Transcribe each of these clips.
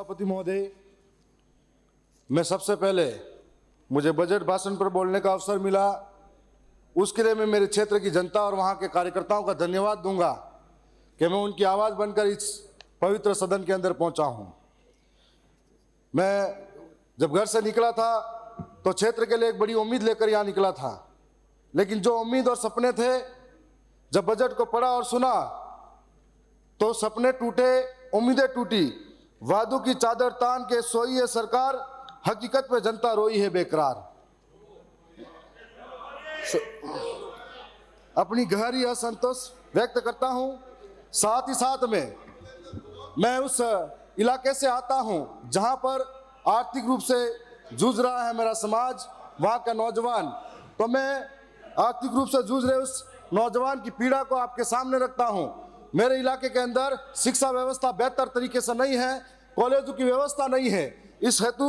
सभापति महोदय, मैं सबसे पहले मुझे बजट भाषण पर बोलने का अवसर मिला, उसके लिए मैं मेरे क्षेत्र की जनता और वहाँ के कार्यकर्ताओं का धन्यवाद दूंगा कि मैं उनकी आवाज़ बनकर इस पवित्र सदन के अंदर पहुँचा हूँ। मैं जब घर से निकला था तो क्षेत्र के लिए एक बड़ी उम्मीद लेकर यहाँ निकला था, लेकिन जो उम्मीद और सपने थे, जब बजट को पढ़ा और सुना तो सपने टूटे, उम्मीदें टूटी। वादों की चादर तान के सोई है सरकार, हकीकत में जनता रोई है बेकरार। अपनी गहरी असंतोष व्यक्त करता हूं। साथ ही साथ में मैं उस इलाके से आता हूं जहां पर आर्थिक रूप से जूझ रहा है मेरा समाज, वहां का नौजवान। तो मैं आर्थिक रूप से जूझ रहे उस नौजवान की पीड़ा को आपके सामने रखता हूं। मेरे इलाके के अंदर शिक्षा व्यवस्था बेहतर तरीके से नहीं है, कॉलेजों की व्यवस्था नहीं है। इस हेतु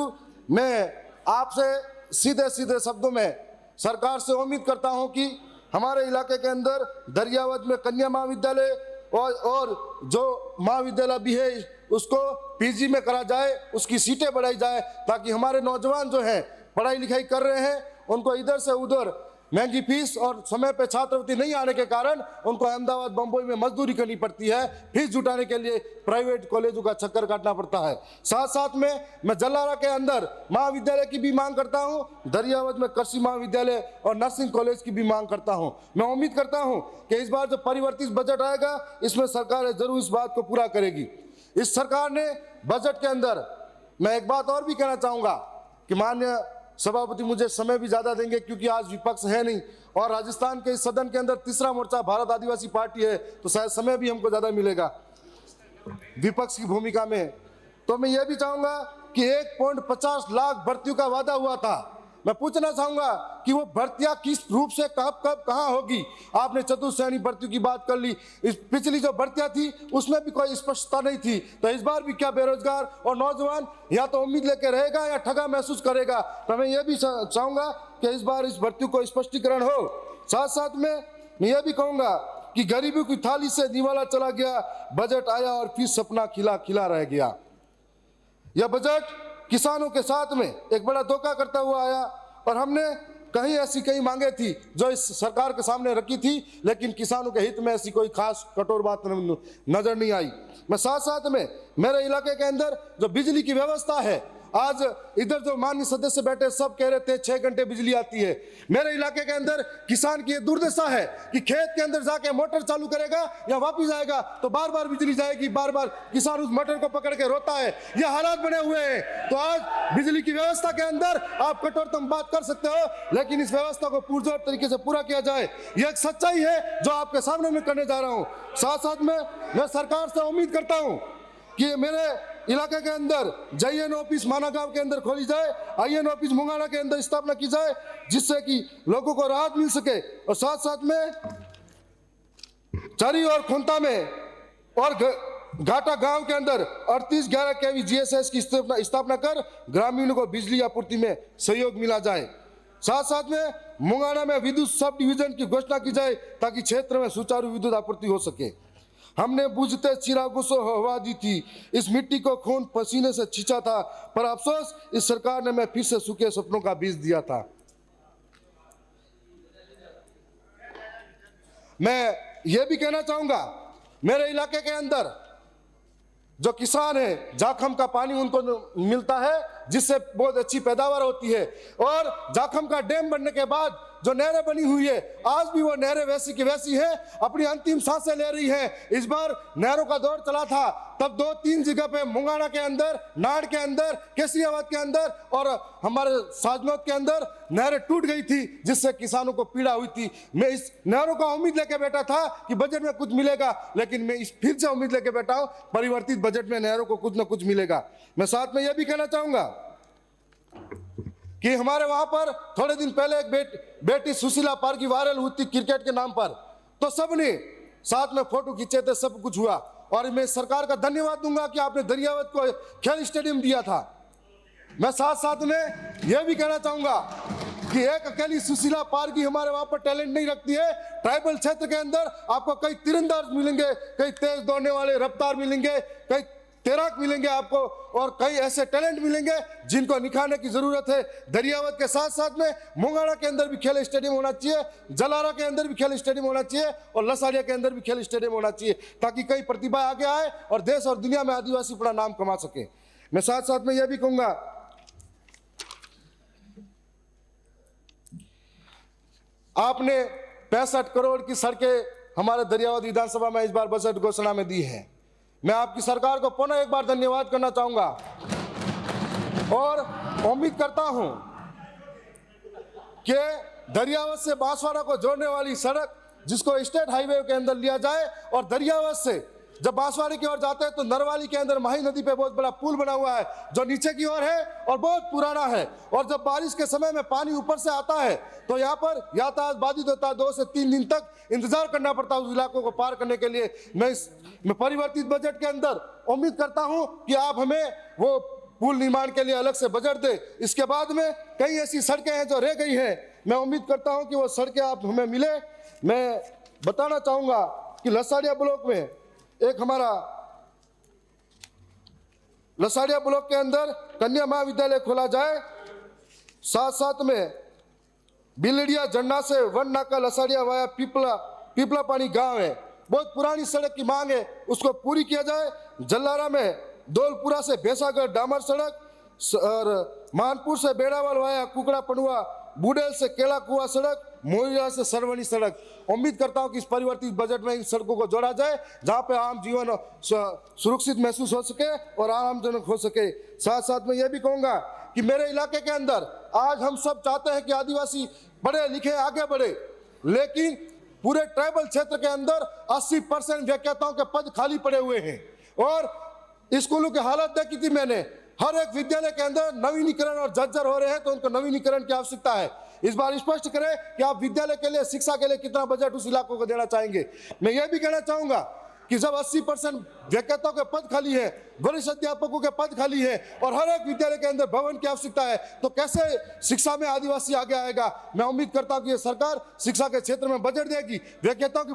मैं आपसे सीधे सीधे शब्दों में सरकार से उम्मीद करता हूं कि हमारे इलाके के अंदर दरियावद में कन्या महाविद्यालय और जो महाविद्यालय भी है उसको पीजी में करा जाए, उसकी सीटें बढ़ाई जाए, ताकि हमारे नौजवान जो हैं पढ़ाई लिखाई कर रहे हैं उनको इधर से उधर महंगी फीस और समय पे छात्रवृत्ति नहीं आने के कारण उनको अहमदाबाद बम्बई में मजदूरी करनी पड़ती है, फीस जुटाने के लिए प्राइवेट कॉलेजों का चक्कर काटना पड़ता है। साथ साथ में मैं जलारा के अंदर महाविद्यालय की भी मांग करता हूं, दरियावद में कृषि महाविद्यालय और नर्सिंग कॉलेज की भी मांग करता हूं। मैं उम्मीद करता हूं कि इस बार जो परिवर्तित बजट आएगा इसमें सरकार जरूर इस बात को पूरा करेगी। इस सरकार ने बजट के अंदर, मैं एक बात और भी कहना चाहूँगा कि माननीय सभापति मुझे समय भी ज़्यादा देंगे क्योंकि आज विपक्ष है नहीं, और राजस्थान के इस सदन के अंदर तीसरा मोर्चा भारत आदिवासी पार्टी है, तो शायद समय भी हमको ज़्यादा मिलेगा विपक्ष की भूमिका में। तो मैं ये भी चाहूँगा कि 1.50 लाख भर्तियों का वादा हुआ था। मैं पूछना चाहूँगा कि वो भर्तियाँ किस रूप से कब कहाँ होगी। आपने चतुर्श्रेणी भर्तियों की बात कर ली, इस पिछली जो भर्तियाँ थी उसमें भी कोई स्पष्टता नहीं थी, तो इस बार भी क्या बेरोजगार और नौजवान या तो उम्मीद लेके रहेगा या ठगा महसूस करेगा। तो मैं ये भी चाहूँगा कि इस बार इस भर्तियों को स्पष्टीकरण हो। साथ साथ में मैं ये भी कहूँगा कि गरीबों की थाली से निवाला चला गया, बजट आया और फिर सपना खिला खिला रह गया। यह बजट किसानों के साथ में एक बड़ा धोखा करता हुआ आया, और हमने कई मांगे थी जो इस सरकार के सामने रखी थी, लेकिन किसानों के हित में ऐसी कोई खास कठोर बात नजर नहीं आई। मैं साथ साथ में मेरे इलाके के अंदर जो बिजली की व्यवस्था है, आज इधर जो माननीय सदस्य बैठे सब कह रहे थे 6 घंटे बिजली आती है। मेरे इलाके के अंदर किसान की ये दुर्दशा है कि खेत के अंदर जाके मोटर चालू करेगा या वापिस आएगा तो बार बार बिजली जाएगी, बार बार किसान उस मोटर को पकड़ के रोता है। ये हालात बने हुए हैं। तो आज बिजली की व्यवस्था के अंदर आप कठोरतम बात कर सकते हो, लेकिन इस व्यवस्था को पुरजोर तरीके से पूरा किया जाए, यह एक सच्चाई है जो आपके सामने मैं करने जा रहा हूँ। साथ साथ में मैं सरकार से उम्मीद करता हूँ कि मेरे इलाके के अंदर JN ऑफिस माना गांव के अंदर खोली जाए, IN ऑफिस मुंगाना के अंदर स्थापना की जाए, जिससे कि लोगों को राहत मिल सके। और साथ साथ में चरी और खोंता में और घाटा गांव के अंदर 3811 kV GSS की स्थापना कर ग्रामीणों को बिजली आपूर्ति में सहयोग मिला जाए। साथ साथ में मुंगाना में विद्युत सब डिवीजन की घोषणा की जाए ताकि क्षेत्र में सुचारू विद्युत आपूर्ति हो सके। हमने बुझते चिरागों से हवा दी थी, इस मिट्टी को खून पसीने से छिंचा था, पर अफसोस इस सरकार ने मैं फिर से सूखे सपनों का बीज दिया था। मैं ये भी कहना चाहूंगा, मेरे इलाके के अंदर जो किसान है, जाखम का पानी उनको मिलता है जिससे बहुत अच्छी पैदावार होती है, और जाखम का डैम बनने के बाद जो नहरें बनी हुई है, आज भी वो नहरें वैसी की वैसी है, अपनी अंतिम सांसें ले रही है। इस बार नहरों का दौर चला था, तब 2-3 जगह पे मुंगाना के अंदर, नाड़ के अंदर, केसरियाबाद के अंदर और हमारे साजनौत के अंदर नहरें टूट गई थी, जिससे किसानों को पीड़ा हुई थी। मैं इस नहरों का उम्मीद लेके बैठा था कि बजट में कुछ मिलेगा, लेकिन मैं इस फिर से उम्मीद लेके बैठा हूं परिवर्तित बजट में नहरों को कुछ न कुछ मिलेगा। मैं साथ में यह भी कहना चाहूंगा कि हमारे वहां पर थोड़े दिन पहले एक बेटी सुशीला पारगी वायरल हुई थी क्रिकेट के नाम पर, तो सबने साथ में फोटो खींचे थे, सब कुछ हुआ। और मैं सरकार का धन्यवाद दूंगा कि आपने दरियावद को खेल स्टेडियम दिया था। मैं साथ साथ में यह भी कहना चाहूंगा कि एक अकेली सुशीला पारगी हमारे वहां पर टैलेंट नहीं रखती है। ट्राइबल क्षेत्र के अंदर आपको कई तीरंदाज मिलेंगे, कई तेज दौड़ने वाले रफ्तार मिलेंगे, कई तैराक मिलेंगे आपको और कई ऐसे टैलेंट मिलेंगे जिनको निखारने की जरूरत है। दरियावत के साथ साथ में मोंगाड़ा के अंदर भी खेल स्टेडियम होना चाहिए, जलारा के अंदर भी खेल स्टेडियम होना चाहिए और लसाड़िया के अंदर भी खेल स्टेडियम होना चाहिए, ताकि कई प्रतिभा आगे आए और देश और दुनिया में आदिवासी अपना नाम कमा सके। मैं साथ साथ में यह भी कहूंगा, आपने 65 करोड़ की सड़कें हमारे दरियावत विधानसभा में इस बार बजट घोषणा में दी है। मैं आपकी सरकार को पुनः एक बार धन्यवाद करना चाहूंगा और उम्मीद करता हूं कि दरियावत से बांसवाड़ा को जोड़ने वाली सड़क जिसको स्टेट हाईवे के अंदर लिया जाए और दरियावत से जब बांसवाड़ी की ओर जाते हैं तो नरवाली के अंदर माही नदी पे बहुत बड़ा पुल बना हुआ है जो नीचे की ओर है और बहुत पुराना है, और जब बारिश के समय में पानी ऊपर से आता है तो यहाँ पर यातायात बाधित होता है। 2 से 3 दिन तक इंतजार करना पड़ता है उस इलाकों को पार करने के लिए। मैं परिवर्तित बजट के अंदर उम्मीद करता हूँ कि आप हमें वो पुल निर्माण के लिए अलग से बजट दे। इसके बाद में कई ऐसी सड़कें हैं जो रह गई हैं, मैं उम्मीद करता हूँ कि वो सड़कें आप हमें मिले। मैं बताना चाहूँगा कि लसाड़िया ब्लॉक में एक हमारा लसाड़िया ब्लॉक के अंदर कन्या महाविद्यालय खोला जाए, साथ साथ में बिलड़िया झंडा से वन नाका लसाड़िया वाया पीपला पानी गांव है, बहुत पुरानी सड़क की मांग है, उसको पूरी किया जाए। जल्लारा में दौलपुरा से भैंसागढ़ डामर सड़क और मानपुर से बेड़ावाल वाया कुकड़ा पनुआ, बुडेल से केला कुआ सड़क, मोरिया से सरवनी सड़क। उम्मीद करता हूं कि इस परिवर्तित बजट में इन सड़कों को जोड़ा जाए जहां पे आम जीवन सुरक्षित महसूस हो सके और आरामजनक हो सके। साथ साथ में यह भी कहूंगा कि मेरे इलाके के अंदर आज हम सब चाहते हैं कि आदिवासी पढ़े लिखे आगे बढ़े, लेकिन पूरे ट्राइबल क्षेत्र के अंदर 80% व्याख्याताओं के पद खाली पड़े हुए हैं और स्कूलों की हालत देखी थी मैंने। हर एक विद्यालय के अंदर नवीनीकरण और जर्जर हो रहे हैं, तो उनको नवीनीकरण की आवश्यकता है। इस बार स्पष्ट करें कि आप विद्यालय के लिए, शिक्षा के लिए कितना बजट उस इलाकों को देना चाहेंगे। मैं यह भी कहना चाहूंगा कि जब 80% व्याख्याताओं के पद खाली है, वरिष्ठ अध्यापकों के पद खाली है और हर एक विद्यालय के अंदर भवन की आवश्यकता है, तो कैसे शिक्षा में आदिवासी आगे आएगा। मैं उम्मीद करता हूं कि यह सरकार शिक्षा के क्षेत्र में बजट देगी, व्याख्याताओं की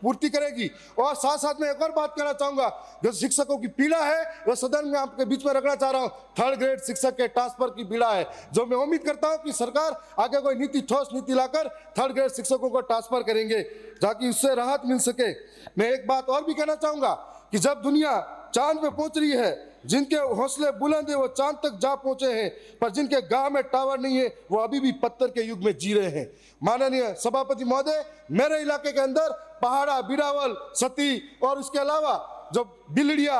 पूर्ति करेगी। और साथ साथ में एक और बात कहना चाहूंगा, जो शिक्षकों की पीड़ा है वह सदन में आपके बीच में रखना चाह रहा हूं। 3rd ग्रेड शिक्षक के ट्रांसफर की पीड़ा है, जो मैं उम्मीद करता हूं कि सरकार आगे कोई नीति, ठोस नीति लाकर 3rd ग्रेड शिक्षकों को ट्रांसफर करेंगे ताकि उससे राहत मिल सके। मैं एक बात और भी कहना चाहूंगा कि जब दुनिया चांद पे पहुंच रही है, जिनके हौसले बुलंद है वो चांद तक जा पहुंचे हैं, पर जिनके गांव में टावर नहीं है वो अभी भी पत्थर के युग में जी रहे हैं। माननीय सभापति महोदय, मेरे इलाके के अंदर पहाड़ा, बिड़ावल, सती और उसके अलावा जो बिलड़िया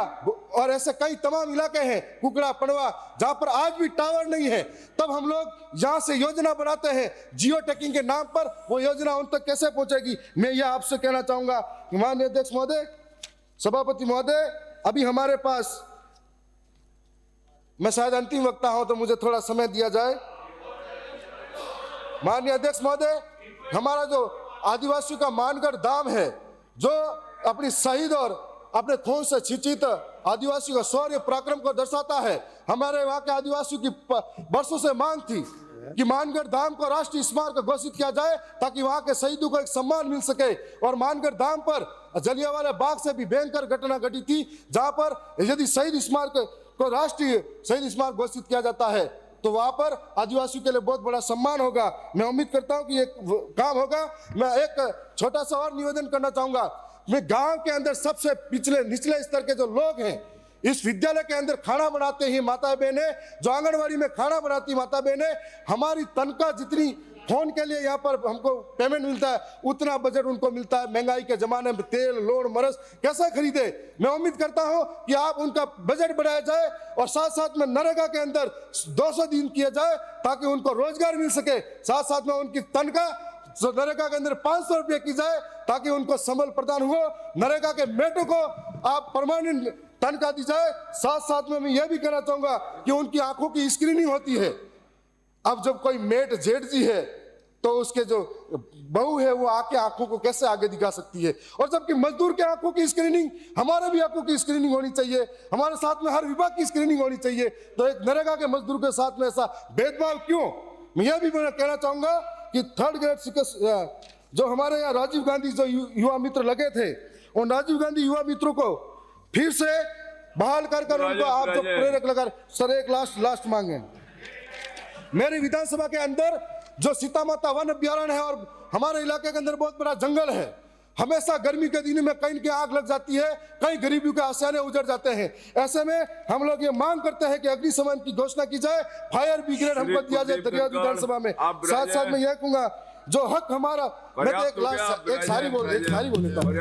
और ऐसे कई तमाम इलाके हैं, कुकड़ा पड़वा, जहां पर आज भी टावर नहीं है। तब हम लोग यहां से योजना बनाते हैं जियो टैगिंग के नाम पर, वो योजना उन तक कैसे पहुंचेगी। मैं यह आपसे कहना चाहूंगा कि माननीय अध्यक्ष महोदय, सभापति महोदय, अभी हमारे पास, मैं शायद अंतिम वक्ता हूं तो मुझे थोड़ा समय दिया जाए। माननीय अध्यक्ष महोदय, हमारा जो आदिवासियों का मानगढ़ धाम है, जो अपनी शहीद और अपने खून से छिचित आदिवासियों का शौर्य पराक्रम को दर्शाता है। हमारे वहां के आदिवासियों की वर्षों से मांग थी कि मानगढ़ धाम को राष्ट्रीय स्मारक घोषित किया जाए ताकि वहां के शहीदों को एक सम्मान मिल सके। और मानगढ़ धाम पर जलियांवाला बाग से भी भयंकर घटना घटी थी, जहां पर यदि शहीद स्मारक को राष्ट्रीय शहीद स्मारक घोषित किया जाता है तो वहां पर आदिवासियों के लिए बहुत बड़ा सम्मान होगा। मैं उम्मीद करता हूं कि ये काम होगा। मैं एक छोटा सा और निवेदन करना चाहूंगा। मैं गांव के अंदर सबसे निचले स्तर के जो लोग हैं, इस विद्यालय के अंदर खाना बनाते ही माता बहनें, जो आंगनवाड़ी में खाना बनाती माता बहनें, हमारी तनख्वाह जितनी फोन के लिए यहाँ पर हमको पेमेंट मिलता है उतना बजट उनको मिलता है। महंगाई के जमाने में तेल, लोड़, मरस कैसे खरीदे। मैं उम्मीद करता हूँ कि आप उनका बजट बढ़ाया जाए और साथ साथ में नरेगा के अंदर 200 दिन किया जाए ताकि उनको रोजगार मिल सके। साथ साथ में उनकी तनख्वाह नरेगा के अंदर 500 रुपये की जाए ताकि उनको संबल प्रदान हो। नरेगा के मेटों को आप परमानेंट तनख्वाह दी जाए। साथ साथ में मैं यह भी कहना चाहूंगा कि उनकी आंखों की स्क्रीनिंग होती है। अब जब कोई मेट जेठजी है तो उसके जो बहू है वो आके आंखों को कैसे आगे दिखा सकती है, और जबकि मजदूर के आंखों की स्क्रीनिंग, हमारे भी आंखों की स्क्रीनिंग होनी चाहिए, हमारे साथ में हर विभाग की स्क्रीनिंग होनी चाहिए। तो एक नरेगा के मजदूर के साथ में ऐसा भेदभाव क्यों। मैं यह भी कहना चाहूंगा कि 3rd ग्रेड शिक्षक जो हमारे यहाँ राजीव गांधी जो युवा मित्र लगे थे, उन राजीव गांधी युवा मित्रों को फिर से बहाल कर उनको आप जो प्रेरक लगा। सर एक लास्ट मांगे, मेरी विधानसभा के अंदर जो सीता माता वन अभ्यारण्य है और हमारे इलाके के अंदर बहुत बड़ा जंगल है, हमेशा गर्मी के दिन में कहीं के आग लग जाती है, कहीं गरीबियों के आशियाने उजड़ जाते हैं। ऐसे में हम लोग ये मांग करते हैं कि अग्निशमन की घोषणा की जाए, फायर ब्रिगेड हमको दिया जाए दरिया विधानसभा में। साथ में यह कहूंगा जो हक हमारा, मैं तो एक सारी बोल लेता हूँ।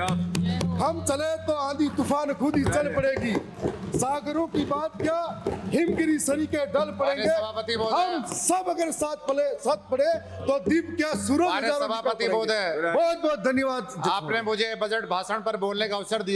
हम चले तो आंधी तूफान खुद ही चल पड़ेगी, सागरों की बात क्या हिमगिरी सरी के डल पड़ेंगे। हम सब अगर साथ पड़े तो दीप क्या सूरज। सभापति महोदय, बहुत बहुत धन्यवाद। आपने मुझे बजट भाषण पर बोलने का अवसर दिया।